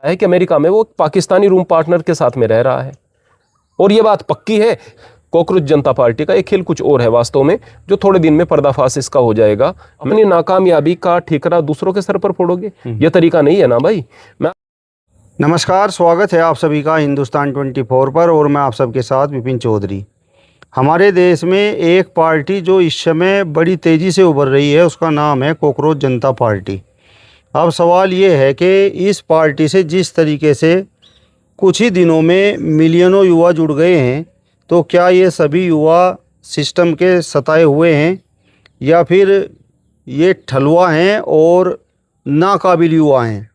है कि अमेरिका में वो पाकिस्तानी रूम पार्टनर के साथ में रह रहा है। और ये बात पक्की है, कॉकरोच जनता पार्टी का एक खेल कुछ और है वास्तव में, जो थोड़े दिन में पर्दाफाश इसका हो जाएगा। अपनी नाकामयाबी का ठिकरा दूसरों के सर पर फोड़ोगे, यह तरीका नहीं है ना भाई। नमस्कार, स्वागत है आप सभी का हिंदुस्तान 24 पर और मैं आप सबके साथ विपिन चौधरी। हमारे देश में एक पार्टी जो इस समय बड़ी तेज़ी से उभर रही है, उसका नाम है कॉकरोच जनता पार्टी। अब सवाल ये है कि इस पार्टी से जिस तरीके से कुछ ही दिनों में मिलियनों युवा जुड़ गए हैं, तो क्या ये सभी युवा सिस्टम के सताए हुए हैं या फिर ये ठलुआ हैं और नाकाबिल युवा हैं?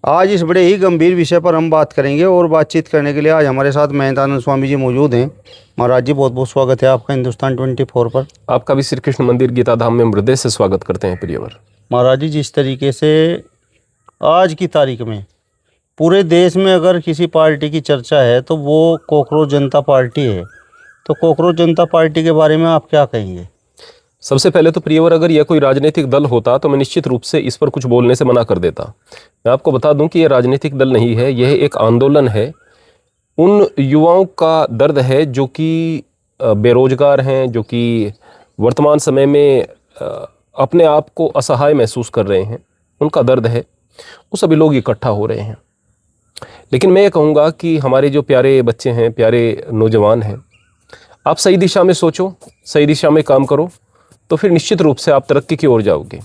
आज इस बड़े ही गंभीर विषय पर हम बात करेंगे और बातचीत करने के लिए आज हमारे साथ महंतानंद स्वामी जी मौजूद हैं। महाराज जी, बहुत बहुत स्वागत है आपका हिंदुस्तान 24 पर। आपका भी श्री कृष्ण मंदिर गीता धाम में हृदय से स्वागत करते हैं प्रियवर। महाराज जी, जिस तरीके से आज की तारीख में पूरे देश में अगर किसी पार्टी की चर्चा है तो वो कॉकरोच जनता पार्टी है, तो कॉकरोच जनता पार्टी के बारे में आप क्या कहेंगे? सबसे पहले तो प्रियवर, अगर यह कोई राजनीतिक दल होता तो मैं निश्चित रूप से इस पर कुछ बोलने से मना कर देता। मैं आपको बता दूं कि यह राजनीतिक दल नहीं है, यह एक आंदोलन है। उन युवाओं का दर्द है जो कि बेरोजगार हैं, जो कि वर्तमान समय में अपने आप को असहाय महसूस कर रहे हैं, उनका दर्द है। वो सभी लोग इकट्ठा हो रहे हैं। लेकिन मैं ये कहूँगा कि हमारे जो प्यारे बच्चे हैं, प्यारे नौजवान हैं, आप सही दिशा में सोचो, सही दिशा में काम करो, तो फिर निश्चित रूप से आप तरक्की की ओर जाओगे।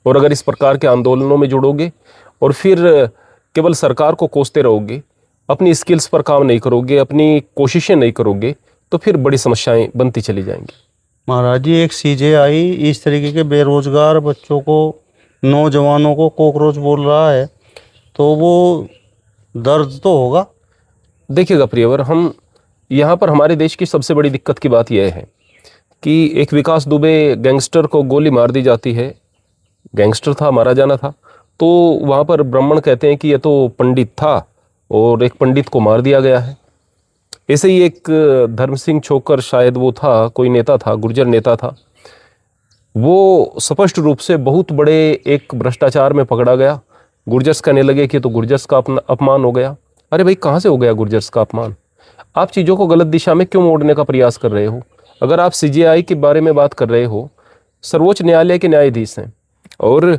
और अगर इस प्रकार के आंदोलनों में जुड़ोगे और फिर केवल सरकार को कोसते रहोगे, अपनी स्किल्स पर काम नहीं करोगे, अपनी कोशिशें नहीं करोगे, तो फिर बड़ी समस्याएं बनती चली जाएंगी। महाराज जी, एक सीजेआई इस तरीके के बेरोजगार बच्चों को, नौजवानों को कॉकरोच बोल रहा है, तो वो दर्द तो होगा। देखिएगा प्रियवर, हम यहाँ पर हमारे देश की सबसे बड़ी दिक्कत की बात यह है कि एक विकास दुबे गैंगस्टर को गोली मार दी जाती है। गैंगस्टर था, मारा जाना था, तो वहाँ पर ब्राह्मण कहते हैं कि ये तो पंडित था और एक पंडित को मार दिया गया है। ऐसे ही एक धर्म सिंह छोकर, शायद वो था, कोई नेता था, गुर्जर नेता था, वो स्पष्ट रूप से बहुत बड़े एक भ्रष्टाचार में पकड़ा गया। गुर्जर्स कहने लगे कि तो गुर्जर्स का अपमान हो गया। अरे भाई, कहाँ से हो गया गुर्जर्स का अपमान? आप चीज़ों को गलत दिशा में क्यों मोड़ने का प्रयास कर रहे हो? अगर आप सीजेआई के बारे में बात कर रहे हो, सर्वोच्च न्यायालय के न्यायाधीश हैं, और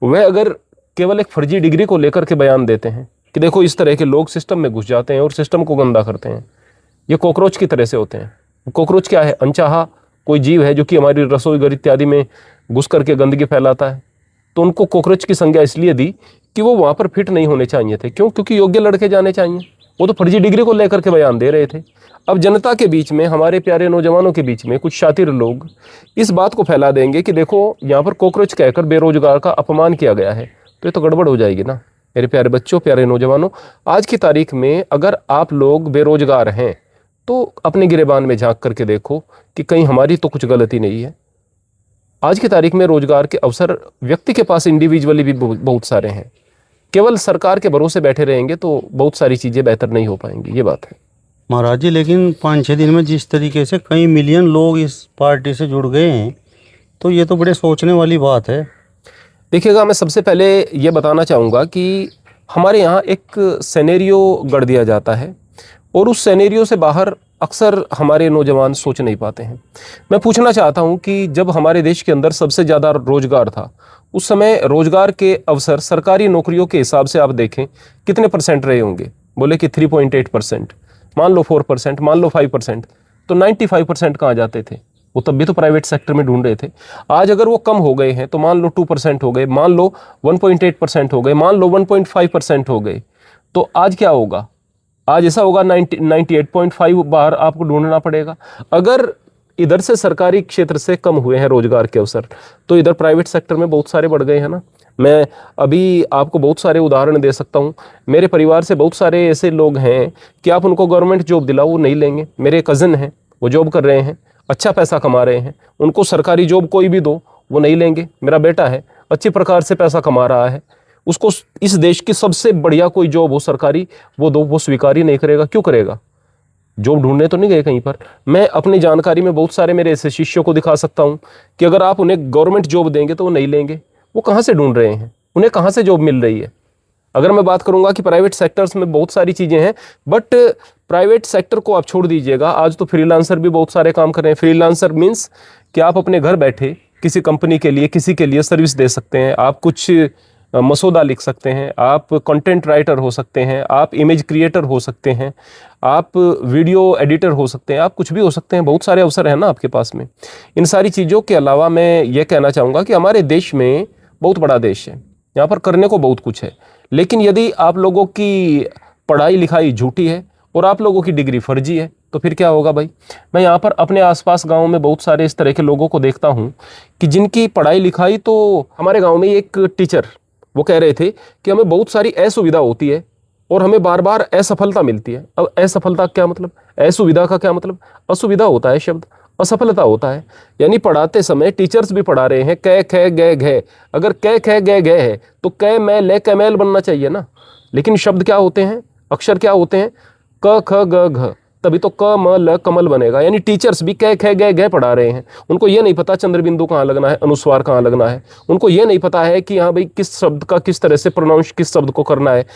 वह अगर केवल एक फर्जी डिग्री को लेकर के बयान देते हैं कि देखो इस तरह के लोग सिस्टम में घुस जाते हैं और सिस्टम को गंदा करते हैं, ये कॉकरोच की तरह से होते हैं। कॉकरोच क्या है? अनचाहा कोई जीव है जो कि हमारी रसोई घर इत्यादि में घुस करके गंदगी फैलाता है। तो उनको कॉकरोच की संज्ञा इसलिए दी कि वो वहाँ पर फिट नहीं होने चाहिए थे। क्यों? क्योंकि योग्य लड़के जाने चाहिए। वो तो फर्जी डिग्री को लेकर के बयान दे रहे थे। अब जनता के बीच में, हमारे प्यारे नौजवानों के बीच में कुछ शातिर लोग इस बात को फैला देंगे कि देखो यहाँ पर कॉकरोच कहकर बेरोजगार का अपमान किया गया है, तो ये तो गड़बड़ हो जाएगी ना। मेरे प्यारे बच्चों, प्यारे नौजवानों, आज की तारीख में अगर आप लोग बेरोजगार हैं तो अपने गिरेबान में झांक करके देखो कि कहीं हमारी तो कुछ गलती नहीं है। आज की तारीख में रोजगार के अवसर व्यक्ति के पास इंडिविजुअली भी बहुत सारे हैं। केवल सरकार के भरोसे बैठे रहेंगे तो बहुत सारी चीज़ें बेहतर नहीं हो पाएंगी, ये बात है। महाराज जी, लेकिन 5-6 दिन में जिस तरीके से कई मिलियन लोग इस पार्टी से जुड़ गए हैं, तो ये तो बड़े सोचने वाली बात है। देखिएगा, मैं सबसे पहले ये बताना चाहूँगा कि हमारे यहाँ एक सिनेरियो गढ़ दिया जाता है और उस सिनेरियो से बाहर अक्सर हमारे नौजवान सोच नहीं पाते हैं। मैं पूछना चाहता हूँ कि जब हमारे देश के अंदर सबसे ज़्यादा रोजगार था, उस समय रोजगार के अवसर सरकारी नौकरियों के हिसाब से आप देखें कितने परसेंट रहे होंगे? बोले कि 3.8%, मान लो 4%, मान लो 5%, तो 95% कहाँ जाते थे? वो तब भी तो प्राइवेट सेक्टर में ढूंढ रहे थे। आज अगर वो कम हो गए हैं तो मान लो 2% हो गए, मान लो 1.8% हो गए, मान लो 1.5% हो गए, तो आज क्या होगा? आज ऐसा होगा 98.5 बाहर आपको ढूंढना पड़ेगा। अगर इधर से सरकारी क्षेत्र से कम हुए हैं रोजगार के अवसर, तो इधर प्राइवेट सेक्टर में बहुत सारे बढ़ गए हैं ना। मैं अभी आपको बहुत सारे उदाहरण दे सकता हूँ। मेरे परिवार से बहुत सारे ऐसे लोग हैं कि आप उनको गवर्नमेंट जॉब दिलाओ, वो नहीं लेंगे। मेरे कज़न हैं, वो जॉब कर रहे हैं, अच्छा पैसा कमा रहे हैं, उनको सरकारी जॉब कोई भी दो वो नहीं लेंगे। मेरा बेटा है, अच्छी प्रकार से पैसा कमा रहा है, उसको इस देश की सबसे बढ़िया कोई जॉब हो सरकारी वो दो, वो स्वीकार ही नहीं करेगा। क्यों करेगा? जॉब ढूंढने तो नहीं गए कहीं पर। मैं अपनी जानकारी में बहुत सारे मेरे ऐसे शिष्यों को दिखा सकता हूँ कि अगर आप उन्हें गवर्नमेंट जॉब देंगे तो वो नहीं लेंगे। वो कहाँ से ढूंढ रहे हैं? उन्हें कहाँ से जॉब मिल रही है? अगर मैं बात करूंगा कि प्राइवेट सेक्टर्स में बहुत सारी चीज़ें हैं, बट प्राइवेट सेक्टर को आप छोड़ दीजिएगा, आज तो फ्रीलांसर भी बहुत सारे काम कर रहे हैं। फ्रीलांसर मीन्स कि आप अपने घर बैठे किसी कंपनी के लिए, किसी के लिए सर्विस दे सकते हैं, आप कुछ मसौदा लिख सकते हैं, आप कंटेंट राइटर हो सकते हैं, आप इमेज क्रिएटर हो सकते हैं, आप वीडियो एडिटर हो सकते हैं, आप कुछ भी हो सकते हैं। बहुत सारे अवसर हैं ना आपके पास में। इन सारी चीज़ों के अलावा मैं ये कहना चाहूँगा कि हमारे देश में बहुत बड़ा देश है, यहाँ पर करने को बहुत कुछ है, लेकिन यदि आप लोगों की पढ़ाई लिखाई झूठी है और आप लोगों की डिग्री फर्जी है तो फिर क्या होगा भाई। मैं यहाँ पर अपने आसपास गांव में बहुत सारे इस तरह के लोगों को देखता हूँ कि जिनकी पढ़ाई लिखाई, तो हमारे गांव में एक टीचर वो कह रहे थे कि हमें बहुत सारी असुविधा होती है और हमें बार बार असफलता मिलती है। अब असफलता क्या मतलब, असुविधा का क्या मतलब, असुविधा होता है शब्द, असफलता होता है। यानी पढ़ाते समय टीचर्स भी पढ़ा रहे हैं कै ख ग घ, अगर कै ख ग घ है तो कै मै ले कैमेल बनना चाहिए ना, लेकिन शब्द क्या होते हैं, अक्षर क्या होते हैं, क ख ग घ, तभी तो क म ल कमल बनेगा। यानी टीचर्स भी कै ख ग घ पढ़ा रहे हैं, उनको ये नहीं पता चंद्र बिंदु कहाँ लगना है, अनुस्वार कहाँ लगना है, उनको ये नहीं पता है कि हाँ भाई किस शब्द का किस तरह से प्रोनाउंस किस शब्द को करना है।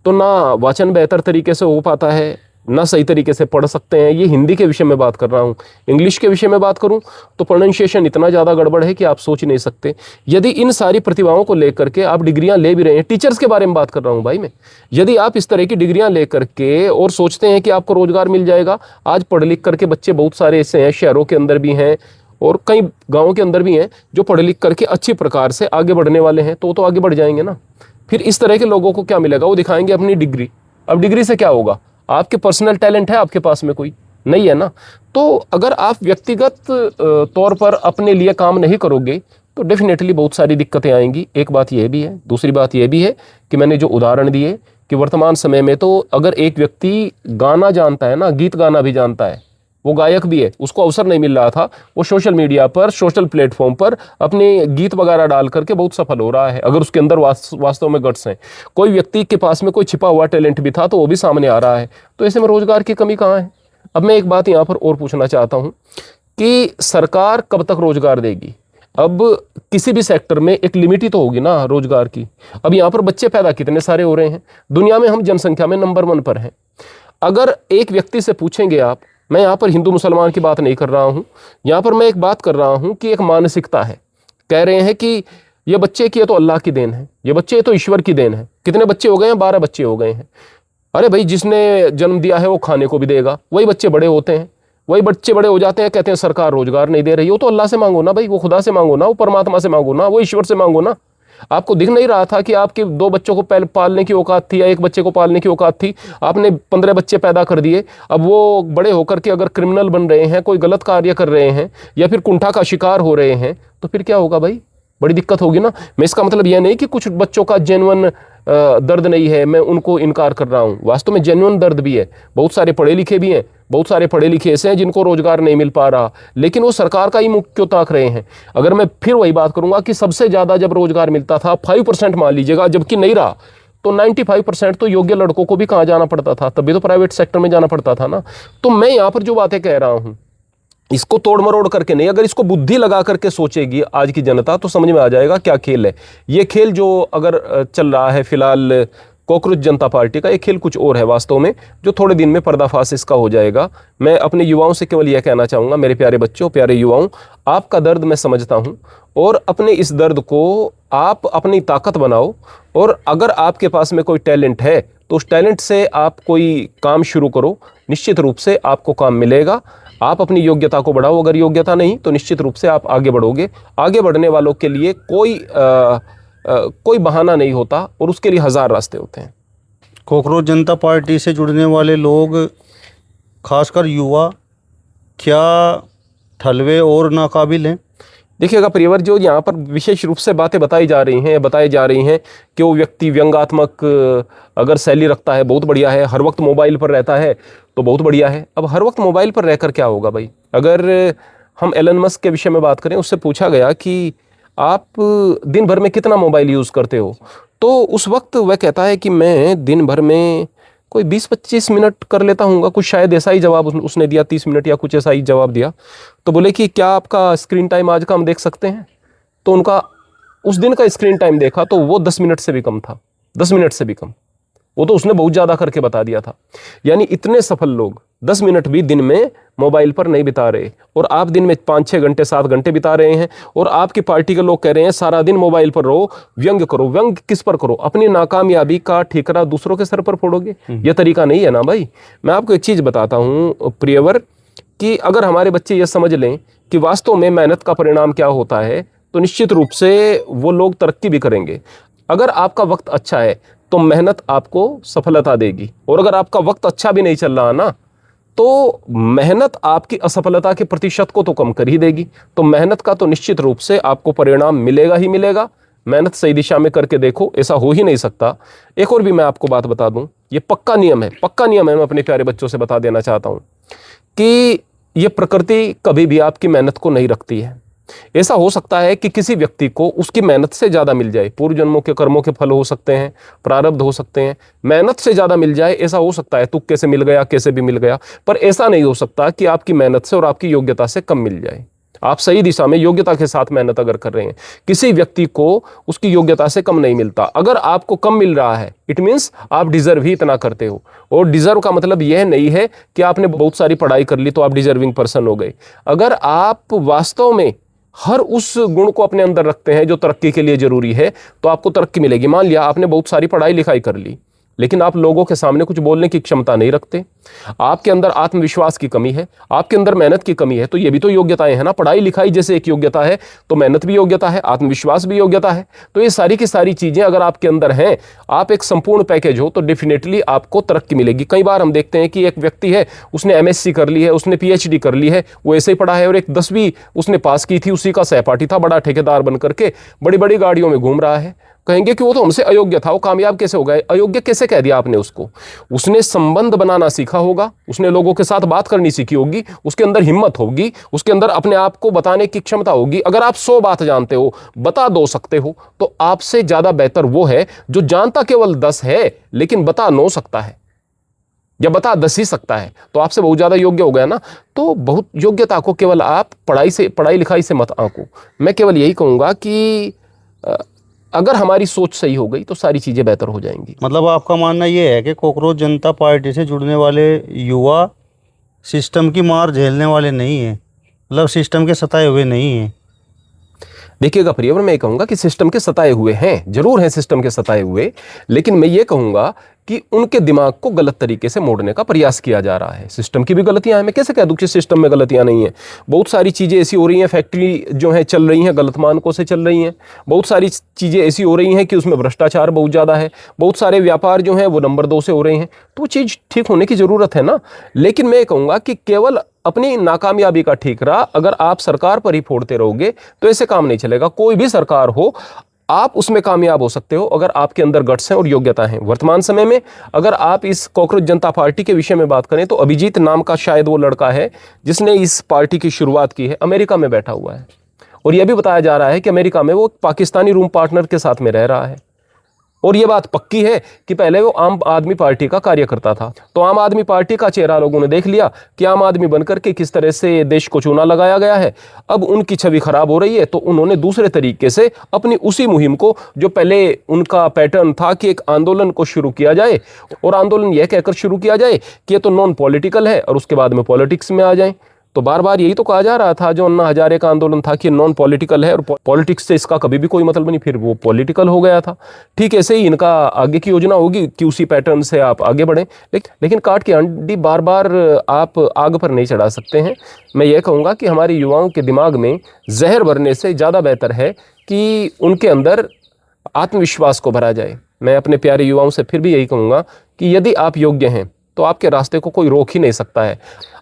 तो ना वाचन बेहतर तरीके से हो पाता है, ना सही तरीके से पढ़ सकते हैं। ये हिंदी के विषय में बात कर रहा हूँ। इंग्लिश के विषय में बात करूँ तो प्रोनाउंसिएशन इतना ज़्यादा गड़बड़ है कि आप सोच नहीं सकते। यदि इन सारी प्रतिभाओं को लेकर के आप डिग्रियां ले भी रहे हैं, टीचर्स के बारे में बात कर रहा हूँ भाई मैं, यदि आप इस तरह की डिग्रियां लेकर के और सोचते हैं कि आपको रोजगार मिल जाएगा, आज पढ़ लिख करके बच्चे बहुत सारे ऐसे हैं, शहरों के अंदर भी हैं और कई गाँवों के अंदर भी हैं, जो पढ़ लिख करके अच्छी प्रकार से आगे बढ़ने वाले हैं, तो आगे बढ़ जाएंगे ना। फिर इस तरह के लोगों को क्या मिलेगा, वो दिखाएंगे अपनी डिग्री। अब डिग्री से क्या होगा, आपके पर्सनल टैलेंट है आपके पास में कोई नहीं है ना। तो अगर आप व्यक्तिगत तौर पर अपने लिए काम नहीं करोगे तो डेफिनेटली बहुत सारी दिक्कतें आएंगी। एक बात यह भी है, दूसरी बात यह भी है कि मैंने जो उदाहरण दिए कि वर्तमान समय में तो अगर एक व्यक्ति गाना जानता है ना, गीत गाना भी जानता है, वो गायक भी है, उसको अवसर नहीं मिल रहा था, वो सोशल मीडिया पर, सोशल प्लेटफॉर्म पर अपने गीत वगैरह डाल करके बहुत सफल हो रहा है, अगर उसके अंदर वास्तव में गट्स हैं। कोई व्यक्ति के पास में कोई छिपा हुआ टैलेंट भी था तो वो भी सामने आ रहा है। तो ऐसे में रोजगार की कमी कहाँ है। अब मैं एक बात यहाँ पर और पूछना चाहता हूँ कि सरकार कब तक रोजगार देगी। अब किसी भी सेक्टर में एक लिमिट ही तो होगी ना रोजगार की। अब यहाँ पर बच्चे पैदा कितने सारे हो रहे हैं, दुनिया में हम जनसंख्या में नंबर 1 पर हैं। अगर एक व्यक्ति से पूछेंगे आप, मैं यहाँ पर हिंदू मुसलमान की बात नहीं कर रहा हूँ, यहाँ पर मैं एक बात कर रहा हूँ कि एक मानसिकता है। कह रहे हैं कि ये बच्चे की है तो अल्लाह की देन है, ये बच्चे तो ईश्वर की देन है। कितने बच्चे हो गए हैं, 12 बच्चे हो गए हैं। अरे भाई जिसने जन्म दिया है वो खाने को भी देगा। वही बच्चे बड़े होते हैं, वही बच्चे बड़े हो जाते हैं, कहते हैं सरकार रोजगार नहीं दे रही। वो तो अल्लाह से मांगो ना भाई, वो खुदा से मांगो ना, वो परमात्मा से मांगो ना, वो ईश्वर से मांगो ना। आपको दिख नहीं रहा था कि आपके 2 बच्चों को पालने की औकात थी या 1 बच्चे को पालने की औकात थी, आपने 15 बच्चे पैदा कर दिए। अब वो बड़े होकर के अगर क्रिमिनल बन रहे हैं, कोई गलत कार्य कर रहे हैं या फिर कुंठा का शिकार हो रहे हैं तो फिर क्या होगा भाई, बड़ी दिक्कत होगी ना। मैं इसका मतलब यह नहीं कि कुछ बच्चों का जेन्युइन दर्द नहीं है, मैं उनको इनकार कर रहा हूँ। वास्तव में जेन्युइन दर्द भी है, बहुत सारे पढ़े लिखे भी हैं, बहुत सारे पढ़े लिखे ऐसे हैं जिनको रोजगार नहीं मिल पा रहा, लेकिन वो सरकार का ही मुख क्यों ताक रहे हैं। अगर मैं फिर वही बात करूंगा कि सबसे ज़्यादा जब रोजगार मिलता था 5% मान लीजिएगा, जबकि नहीं रहा, तो 95% तो योग्य लड़कों को भी कहाँ जाना पड़ता था, तभी तो प्राइवेट सेक्टर में जाना पड़ता था ना। तो मैं यहाँ पर जो बातें कह रहा हूँ इसको तोड़ मरोड़ करके नहीं, अगर इसको बुद्धि लगा करके सोचेगी आज की जनता तो समझ में आ जाएगा क्या खेल है। ये खेल जो अगर चल रहा है फिलहाल कॉकरोच जनता पार्टी का, ये खेल कुछ और है वास्तव में, जो थोड़े दिन में पर्दाफाश इसका हो जाएगा। मैं अपने युवाओं से केवल यह कहना चाहूँगा, मेरे प्यारे बच्चों, प्यारे युवाओं, आपका दर्द मैं समझता हूँ और अपने इस दर्द को आप अपनी ताकत बनाओ। और अगर आपके पास में कोई टैलेंट है तो उस टैलेंट से आप कोई काम शुरू करो, निश्चित रूप से आपको काम मिलेगा। आप अपनी योग्यता को बढ़ाओ, अगर योग्यता नहीं तो निश्चित रूप से आप आगे बढ़ोगे। आगे बढ़ने वालों के लिए कोई बहाना नहीं होता और उसके लिए 1000 रास्ते होते हैं। कॉकरोच जनता पार्टी से जुड़ने वाले लोग, खासकर युवा, क्या ठलवे और नाकाबिल हैं? देखिएगा प्रियवर, जो यहाँ पर विशेष रूप से बातें बताई जा रही हैं, बताई जा रही हैं कि वो व्यक्ति व्यंग्यात्मक अगर शैली रखता है बहुत बढ़िया है, हर वक्त मोबाइल पर रहता है तो बहुत बढ़िया है। अब हर वक्त मोबाइल पर रहकर क्या होगा भाई। अगर हम एलन मस्क के विषय में बात करें, उससे पूछा गया कि आप दिन भर में कितना मोबाइल यूज़ करते हो, तो उस वक्त वह कहता है कि मैं दिन भर में कोई 20-25 मिनट कर लेता हूँगा, कुछ शायद ऐसा ही जवाब उसने दिया, 30 मिनट या कुछ ऐसा ही जवाब दिया। तो बोले कि क्या आपका स्क्रीन टाइम आज का हम देख सकते हैं, तो उनका उस दिन का स्क्रीन टाइम देखा तो वो 10 मिनट से भी कम था। 10 मिनट से भी कम। वो तो उसने बहुत ज़्यादा करके बता दिया था। यानी इतने सफल लोग 10 मिनट भी दिन में मोबाइल पर नहीं बिता रहे, और आप दिन में 5-6 घंटे 7 घंटे बिता रहे हैं। और आपकी पार्टी के लोग कह रहे हैं सारा दिन मोबाइल पर रहो, व्यंग करो। व्यंग किस पर करो? अपनी नाकामयाबी का ठिकरा दूसरों के सर पर फोड़ोगे? यह तरीका नहीं है ना भाई। मैं आपको एक चीज़ बताता हूँ प्रियवर, कि अगर हमारे बच्चे ये समझ लें कि वास्तव में मेहनत का परिणाम क्या होता है, तो निश्चित रूप से वो लोग तरक्की भी करेंगे। अगर आपका वक्त अच्छा है तो मेहनत आपको सफलता देगी, और अगर आपका वक्त अच्छा भी नहीं चल रहा ना, तो मेहनत आपकी असफलता के प्रतिशत को तो कम कर ही देगी। तो मेहनत का तो निश्चित रूप से आपको परिणाम मिलेगा ही मिलेगा। मेहनत सही दिशा में करके देखो, ऐसा हो ही नहीं सकता। एक और भी मैं आपको बात बता दूं, ये पक्का नियम है, पक्का नियम है। मैं अपने प्यारे बच्चों से बता देना चाहता हूं कि ये प्रकृति कभी भी आपकी मेहनत को नहीं रखती है। ऐसा हो सकता है कि किसी व्यक्ति को उसकी मेहनत से ज़्यादा मिल जाए, पूर्व जन्मों के कर्मों के फल हो सकते हैं, प्रारब्ध हो सकते हैं, मेहनत से ज़्यादा मिल जाए, ऐसा हो सकता है। तुक्के से मिल गया, कैसे भी मिल गया, पर ऐसा नहीं हो सकता कि आपकी मेहनत से और आपकी योग्यता से कम मिल जाए। आप सही दिशा में योग्यता के साथ मेहनत अगर कर रहे हैं, किसी व्यक्ति को उसकी योग्यता से कम नहीं मिलता। अगर आपको कम मिल रहा है, इट मीन्स आप डिजर्व ही इतना करते हो। और डिजर्व का मतलब यह नहीं है कि आपने बहुत सारी पढ़ाई कर ली तो आप डिजर्विंग पर्सन हो गए। अगर आप वास्तव में हर उस गुण को अपने अंदर रखते हैं जो तरक्की के लिए जरूरी है, तो आपको तरक्की मिलेगी। मान लिया आपने बहुत सारी पढ़ाई लिखाई कर ली, लेकिन आप लोगों के सामने कुछ बोलने की क्षमता नहीं रखते, आपके अंदर आत्मविश्वास की कमी है, आपके अंदर मेहनत की कमी है, तो ये भी तो योग्यताएं हैं ना। पढ़ाई लिखाई जैसे एक योग्यता है, तो मेहनत भी योग्यता है, आत्मविश्वास भी योग्यता है। तो ये सारी की सारी चीजें अगर आपके अंदर हैं, आप एक संपूर्ण पैकेज हो, तो डेफिनेटली आपको तरक्की मिलेगी। कई बार हम देखते हैं कि एक व्यक्ति है, उसने एमएससी कर ली है, उसने पीएचडी कर ली है, वो ऐसे ही पढ़ा है, और एक 10वीं उसने पास की थी, उसी का सहपाठी था, बड़ा ठेकेदार बन करके बड़ी बड़ी गाड़ियों में घूम रहा है। कहेंगे कि वो तो हमसे अयोग्य था, वो कामयाब कैसे हो गए? अयोग्य कैसे कह दिया आपने उसको? उसने संबंध बनाना सीखा होगा, उसने लोगों के साथ बात करनी सीखी होगी, उसके अंदर हिम्मत होगी, उसके अंदर अपने आप को बताने की क्षमता होगी। अगर आप 100 बात जानते हो, बता 2 सकते हो, तो आपसे ज्यादा बेहतर वो है जो जानता केवल 10 है लेकिन बता 9 सकता है, या बता 10 ही सकता है। तो आपसे बहुत ज्यादा योग्य हो गया ना। तो बहुत योग्यता को केवल आप पढ़ाई लिखाई से मत आंको। मैं केवल यही कहूंगा कि अगर हमारी सोच सही हो गई तो सारी चीजें बेहतर हो जाएंगी। मतलब आपका मानना ये है कि कॉकरोच जनता पार्टी से जुड़ने वाले युवा सिस्टम की मार झेलने वाले नहीं हैं, मतलब सिस्टम के सताए हुए नहीं हैं। देखिएगा प्रियवर, मैं कहूंगा कि सिस्टम के सताए हुए हैं, जरूर हैं सिस्टम के सताए हुए, लेकिन मैं ये कहूंगा कि उनके दिमाग को गलत तरीके से मोड़ने का प्रयास किया जा रहा है। सिस्टम की भी गलतियां हैं, मैं कैसे कह दूं कि सिस्टम में गलतियां नहीं है? बहुत सारी चीजें ऐसी हो रही हैं, फैक्ट्री जो है चल रही हैं गलत मानकों से चल रही हैं। बहुत सारी चीजें ऐसी हो रही हैं कि उसमें भ्रष्टाचार बहुत ज्यादा है। बहुत सारे व्यापार जो हैं वो नंबर 2 से हो रहे हैं। तो चीज ठीक होने की जरूरत है ना। लेकिन मैं कहूंगा कि केवल अपनी नाकामयाबी का ठीकरा अगर आप सरकार पर ही फोड़ते रहोगे तो ऐसे काम नहीं चलेगा। कोई भी सरकार हो, आप उसमें कामयाब हो सकते हो अगर आपके अंदर गट्स हैं और योग्यता है। वर्तमान समय में अगर आप इस कॉकरोच जनता पार्टी के विषय में बात करें तो अभिजीत नाम का शायद वो लड़का है जिसने इस पार्टी की शुरुआत की है, अमेरिका में बैठा हुआ है। और यह भी बताया जा रहा है कि अमेरिका में वो पाकिस्तानी रूम पार्टनर के साथ में रह रहा है। और यह बात पक्की है कि पहले वो आम आदमी पार्टी का कार्यकर्ता था। तो आम आदमी पार्टी का चेहरा लोगों ने देख लिया कि आम आदमी बनकर के किस तरह से देश को चूना लगाया गया है। अब उनकी छवि खराब हो रही है, तो उन्होंने दूसरे तरीके से अपनी उसी मुहिम को, जो पहले उनका पैटर्न था कि एक आंदोलन को शुरू किया जाए और आंदोलन यह कहकर शुरू किया जाए कि ये तो नॉन पॉलिटिकल है, और उसके बाद में पॉलिटिक्स में आ जाए। तो बार बार यही तो कहा जा रहा था जो अन्ना हजारे का आंदोलन था कि नॉन पॉलिटिकल है और पॉलिटिक्स से इसका कभी भी कोई मतलब नहीं, फिर वो पॉलिटिकल हो गया था। ठीक ऐसे ही इनका आगे की योजना होगी कि उसी पैटर्न से आप आगे बढ़ें। लेकिन काट की अंडी बार बार आप आग पर नहीं चढ़ा सकते हैं। मैं ये कहूँगा कि हमारे युवाओं के दिमाग में जहर भरने से ज़्यादा बेहतर है कि उनके अंदर आत्मविश्वास को भरा जाए। मैं अपने प्यारे युवाओं से फिर भी यही कहूँगा कि यदि आप योग्य हैं तो आपके रास्ते को कोई रोक ही नहीं सकता है।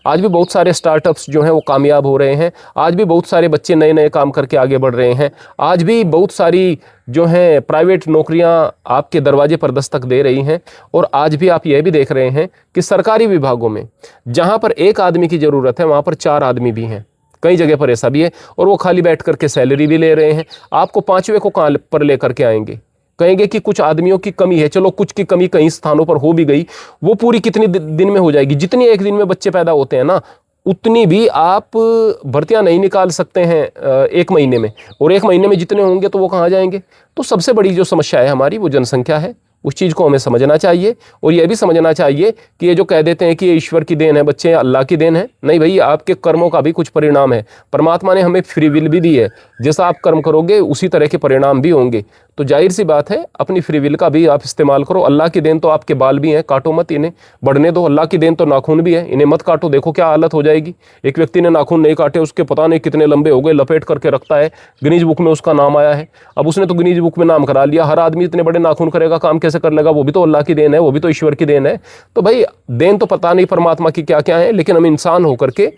आज भी बहुत सारे स्टार्टअप्स जो हैं वो कामयाब हो रहे हैं। आज भी बहुत सारे बच्चे नए नए काम करके आगे बढ़ रहे हैं। आज भी बहुत सारी जो हैं प्राइवेट नौकरियां आपके दरवाजे पर दस्तक दे रही हैं। और आज भी आप यह भी देख रहे हैं कि सरकारी विभागों में जहां पर 1 आदमी की ज़रूरत है वहां पर 4 आदमी भी हैं। कई जगह पर ऐसा भी है, और वो खाली बैठ करके सैलरी भी ले रहे हैं। आपको 5वें को कहाँ पर ले करके आएंगे? कहेंगे कि कुछ आदमियों की कमी है। चलो, कुछ की कमी कई स्थानों पर हो भी गई, वो पूरी कितनी दिन में हो जाएगी? जितनी एक दिन में बच्चे पैदा होते हैं ना, उतनी भी आप भर्तियां नहीं निकाल सकते हैं 1 महीने में। और 1 महीने में जितने होंगे तो वो कहाँ जाएंगे? तो सबसे बड़ी जो समस्या है हमारी वो जनसंख्या है, उस चीज़ को हमें समझना चाहिए। और यह भी समझना चाहिए कि ये जो कह देते हैं कि ये ईश्वर की देन है, बच्चे अल्लाह की देन है, नहीं भाई, आपके कर्मों का भी कुछ परिणाम है। परमात्मा ने हमें फ्री विल भी दी है, जैसा आप कर्म करोगे उसी तरह के परिणाम भी होंगे। तो जाहिर सी बात है, अपनी फ्री विल का भी आप इस्तेमाल करो। अल्लाह की देन तो आपके बाल भी हैं, काटो मत इन्हें, बढ़ने दो। अल्लाह की देन तो नाखून भी है, इन्हें मत काटो, देखो क्या हालत हो जाएगी। एक व्यक्ति ने नाखून नहीं काटे, उसके पता नहीं कितने लंबे हो गए, लपेट करके रखता है, गिनीज बुक में उसका नाम आया है। अब उसने तो गिनीज बुक में नाम करा लिया, हर आदमी इतने बड़े नाखून करेगा, काम कैसे कर लेगा? वो भी तो अल्लाह की देन है, वो भी तो ईश्वर की देन है। तो भाई देन तो पता नहीं परमात्मा की क्या क्या है, लेकिन हम इंसान होकर के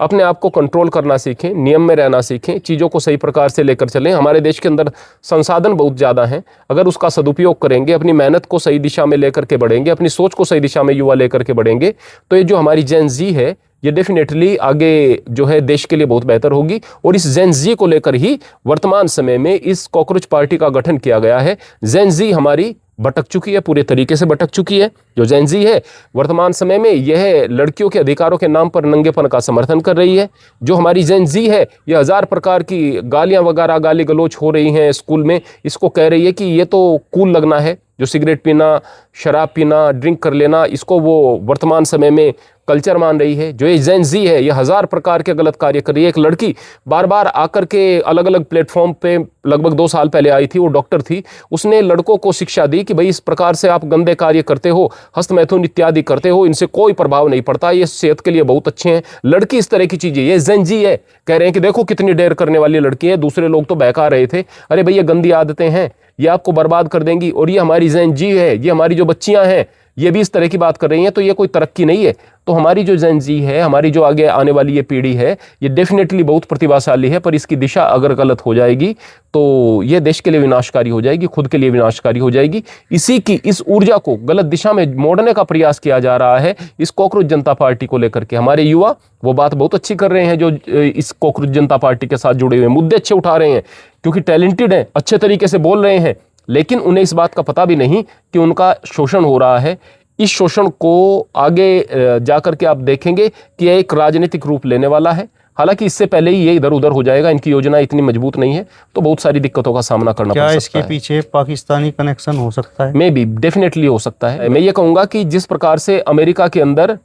अपने आप को कंट्रोल करना सीखें, नियम में रहना सीखें, चीज़ों को सही प्रकार से लेकर चलें। हमारे देश के अंदर संसाधन बहुत ज़्यादा हैं, अगर उसका सदुपयोग करेंगे, अपनी मेहनत को सही दिशा में लेकर के बढ़ेंगे, अपनी सोच को सही दिशा में युवा लेकर के बढ़ेंगे, तो ये जो हमारी जेन जी है, ये डेफिनेटली आगे जो है देश के लिए बहुत बेहतर होगी। और इस जेन जी को लेकर ही वर्तमान समय में इस कॉकरोच पार्टी का गठन किया गया है। जेन जी हमारी भटक चुकी है, पूरे तरीके से भटक चुकी है। जो जेन जी है वर्तमान समय में यह लड़कियों के अधिकारों के नाम पर नंगेपन का समर्थन कर रही है। जो हमारी जेन जी है, यह 1000 प्रकार की गालियां वगैरह, गाली गलोच हो रही हैं स्कूल में, इसको कह रही है कि ये तो कूल लगना है। जो सिगरेट पीना, शराब पीना, ड्रिंक कर लेना, इसको वो वर्तमान समय में कल्चर मान रही है। जो ये जेन जी है, ये 1000 प्रकार के गलत कार्य कर रही है। एक लड़की बार बार आकर के अलग अलग प्लेटफॉर्म पे लगभग 2 साल पहले आई थी, वो डॉक्टर थी, उसने लड़कों को शिक्षा दी कि भाई इस प्रकार से आप गंदे कार्य करते हो, हस्तमैथुन इत्यादि करते हो, इनसे कोई प्रभाव नहीं पड़ता, ये सेहत के लिए बहुत अच्छे हैं। लड़की इस तरह की चीज़ें, ये जेन जी है, कह रहे हैं कि देखो कितनी डेयर करने वाली लड़की है। दूसरे लोग तो बहका रहे थे, अरे भैया गंदी आदतें हैं, ये आपको बर्बाद कर देंगी। और ये हमारी जेन जी है, ये हमारी जो बच्चियां हैं, ये भी इस तरह की बात कर रही हैं, तो ये कोई तरक्की नहीं है। तो हमारी जो जेन जी है, हमारी जो आगे आने वाली ये पीढ़ी है, ये डेफिनेटली बहुत प्रतिभाशाली है, पर इसकी दिशा अगर गलत हो जाएगी तो ये देश के लिए विनाशकारी हो जाएगी, खुद के लिए विनाशकारी हो जाएगी। इसी की इस ऊर्जा को गलत दिशा में मोड़ने का प्रयास किया जा रहा है इस कॉकरोच जनता पार्टी को लेकर के। हमारे युवा वो बात बहुत अच्छी कर रहे हैं, जो इस कॉकरोच जनता पार्टी के साथ जुड़े हुए, मुद्दे अच्छे उठा रहे हैं, क्योंकि टैलेंटेड हैं, अच्छे तरीके से बोल रहे हैं, लेकिन उन्हें इस बात का पता भी नहीं कि उनका शोषण हो रहा है। इस शोषण को आगे जाकर के आप देखेंगे कि यह एक राजनीतिक रूप लेने वाला है। हालांकि इससे पहले ही ये इधर उधर हो जाएगा, इनकी योजना इतनी मजबूत नहीं है, तो बहुत सारी दिक्कतों का सामना करना पड़ सकता है। क्या इसके पीछे पाकिस्तानी कनेक्शन हो सकता है? मे बी, डेफिनेटली हो सकता है। मैं ये कहूँगा कि जिस प्रकार से अमेरिका के अंदर,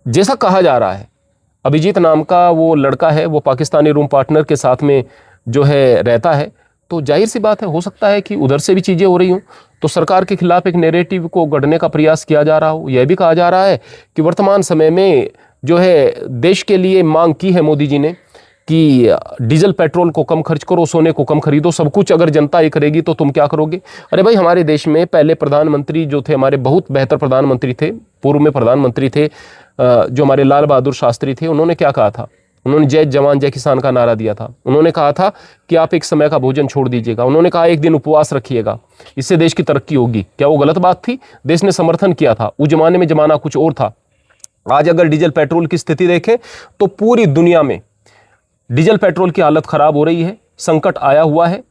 जैसा कहा जा रहा है, अभिजीत नाम का वो लड़का है, वो पाकिस्तानी रूम पार्टनर के साथ में जो है रहता है, तो जाहिर सी बात है, हो सकता है कि उधर से भी चीज़ें हो रही हों, तो सरकार के खिलाफ एक नैरेटिव को गढ़ने का प्रयास किया जा रहा हो। यह भी कहा जा रहा है कि वर्तमान समय में जो है देश के लिए मांग की है मोदी जी ने कि डीजल पेट्रोल को कम खर्च करो, सोने को कम खरीदो, सब कुछ अगर जनता ये करेगी तो तुम क्या करोगे? अरे भाई, हमारे देश में पहले प्रधानमंत्री जो थे, हमारे बहुत बेहतर प्रधानमंत्री थे, पूर्व में प्रधानमंत्री थे जो हमारे लाल बहादुर शास्त्री थे, उन्होंने क्या कहा था? उन्होंने जय जवान जय किसान का नारा दिया था। उन्होंने कहा था कि आप एक समय का भोजन छोड़ दीजिएगा, उन्होंने कहा एक दिन उपवास रखिएगा, इससे देश की तरक्की होगी। क्या वो गलत बात थी? देश ने समर्थन किया था। उस जमाने में जमाना कुछ और था। आज अगर डीजल पेट्रोल की स्थिति देखें तो पूरी दुनिया में डीजल पेट्रोल की हालत खराब हो रही है, संकट आया हुआ है।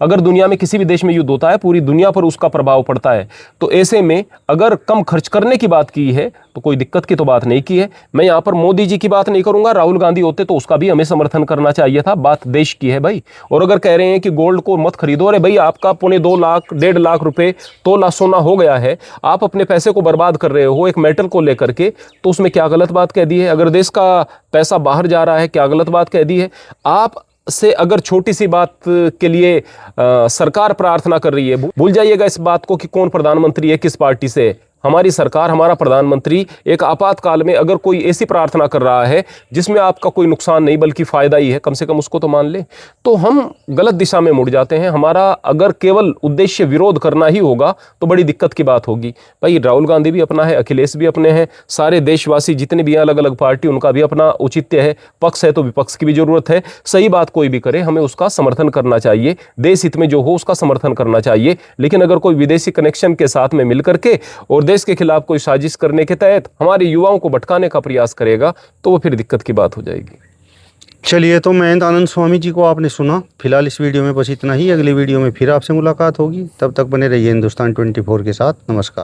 अगर दुनिया में किसी भी देश में युद्ध होता है, पूरी दुनिया पर उसका प्रभाव पड़ता है। तो ऐसे में अगर कम खर्च करने की बात की है तो कोई दिक्कत की तो बात नहीं की है। मैं यहाँ पर मोदी जी की बात नहीं करूँगा, राहुल गांधी होते तो उसका भी हमें समर्थन करना चाहिए था। बात देश की है भाई। और अगर कह रहे हैं कि गोल्ड को मत खरीदो, अरे भाई आपका 2.25 लाख 1.5 लाख रुपए तोला सोना हो गया है, आप अपने पैसे को बर्बाद कर रहे हो एक मेटल को लेकर के, तो उसमें क्या गलत बात कह दी है? अगर देश का पैसा बाहर जा रहा है, क्या गलत बात कह दी है? आप से अगर छोटी सी बात के लिए सरकार प्रार्थना कर रही है, भूल जाइएगा इस बात को कि कौन प्रधानमंत्री है, किस पार्टी से है। हमारी सरकार, हमारा प्रधानमंत्री एक आपातकाल में अगर कोई ऐसी प्रार्थना कर रहा है जिसमें आपका कोई नुकसान नहीं बल्कि फ़ायदा ही है, कम से कम उसको तो मान ले। तो हम गलत दिशा में मुड़ जाते हैं। हमारा अगर केवल उद्देश्य विरोध करना ही होगा तो बड़ी दिक्कत की बात होगी। भाई राहुल गांधी भी अपना है, अखिलेश भी अपने हैं, सारे देशवासी जितने भी हैं अलग अलग पार्टी, उनका भी अपना औचित्य है। पक्ष है तो विपक्ष की भी जरूरत है। सही बात कोई भी करे, हमें उसका समर्थन करना चाहिए। देश हित में जो हो उसका समर्थन करना चाहिए। लेकिन अगर कोई विदेशी कनेक्शन के साथ में मिल करके और देश के खिलाफ कोई साजिश करने के तहत हमारे युवाओं को भटकाने का प्रयास करेगा तो वो फिर दिक्कत की बात हो जाएगी। चलिए, तो महेंद्र आनंद स्वामी जी को आपने सुना। फिलहाल इस वीडियो में बस इतना ही। अगली वीडियो में फिर आपसे मुलाकात होगी। तब तक बने रहिए हिंदुस्तान 24 के साथ। नमस्कार।